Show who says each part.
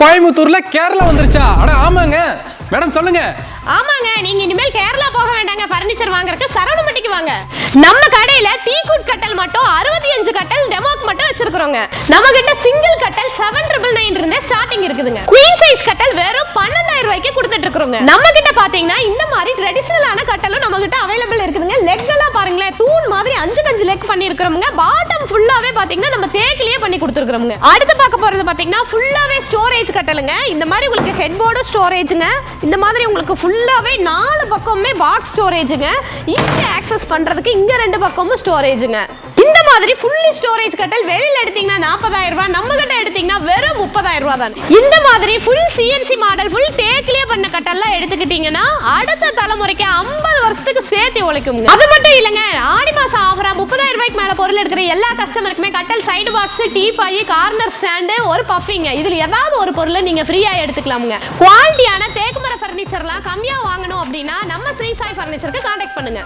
Speaker 1: கோயம்புத்தூர்ல கேரளா வந்துருச்சா? அட ஆமாங்க மேடம், சொல்லுங்க.
Speaker 2: ஆமாங்க, நீங்க இனிமேல் கேரளா போக வேண்டாங்க. ஃபர்னிச்சர் வாங்குறதுக்கு சரவணம்பட்டிக்கு வாங்க. நம்ம கடையில டீக்குட் கட்டல் மட்டும் 65 கட்டல் டெமோக்கு மட்டும் வச்சிருக்கோங்க. நம்ம கிட்ட சிங்கிள் கட்டல் 799 இருந்தே ஸ்டார்டிங் இருக்குதுங்க. குயின் சைஸ் கட்டல் வெறும் 12000 ரூபாய்க்கு கொடுத்துட்டு இருக்கோங்க. நம்ம கிட்ட பாத்தீங்கன்னா இந்த மாதிரி ட்ரெடிஷனலான கட்டலும் நம்ம கிட்ட அவைலபிள் இருக்குதுங்க. லெக் எல்லாம் பாருங்களேன், தூண் மாதிரி 5 லெக் பண்ணி இருக்கிறோங்க. பாட்டம் ஃபுல்லாவே பாத்தீங்கன்னா நம்ம தேக்கிலேயே பண்ணி கொடுத்துருக்கோங்க. அடுத்து பார்க்க போறது பாத்தீங்கன்னா ஃபுல்லாவே ஸ்டோரேஜ் கட்டலுங்க. இந்த மாதிரி உங்களுக்கு ஹெட் போர்டு ஸ்டோரேஜ்ங்க. இந்த மாதிரி உங்களுக்கு ஃபுல்லாவே 4 பக்கமுமே பாக்ஸ் ஸ்டோரேஜ்ங்க. இங்க ஆக்சஸ் பண்றதுக்கு இங்க 2 பக்கமும் ஸ்டோரேஜ்ங்க. இந்த மாதிரி ஃபுல்லி ஸ்டோரேஜ் கட்டல் வெளியில எடுத்தீங்கன்னா 40000 ரூபாய், நம்ம கிட்ட எடுத்தீங்கன்னா வெறும் 30000 ரூபாய் தான். இந்த மாதிரி ஃபுல் சிஎன்சி மாடல் ஃபுல் தேக்கிலே பண்ண கட்டல்லாம் எடுத்துக்கிட்டீங்கன்னா அடுத்த தலைமுறைக்கு 50 வருஷத்துக்கு சேர்த்து உழைக்குங்க. அது மட்டும் இல்லங்க, ஆடி மாசம் ஆஃபரா 30000 ரூபாய்க்கு மேல பொருள் எடுக்கிற எல்லா கஸ்டமருக்குமே கட்டல், side box, teapoy, corner stand, ஒரு பஃபிங்க, இதுல ஏதாவது ஒரு பொருளை நீங்க ஃப்ரீயா எடுத்துக்கலாமுங்க. குவாலிட்டியான தேக்குமர ஃபர்னிச்சர்லாம் கம்மியா வாங்கணும் அப்படின்னா நம்ம ஸ்ரீ சாய் ஃபர்னிச்சருக்கு கான்டாக்ட் பண்ணுங்க.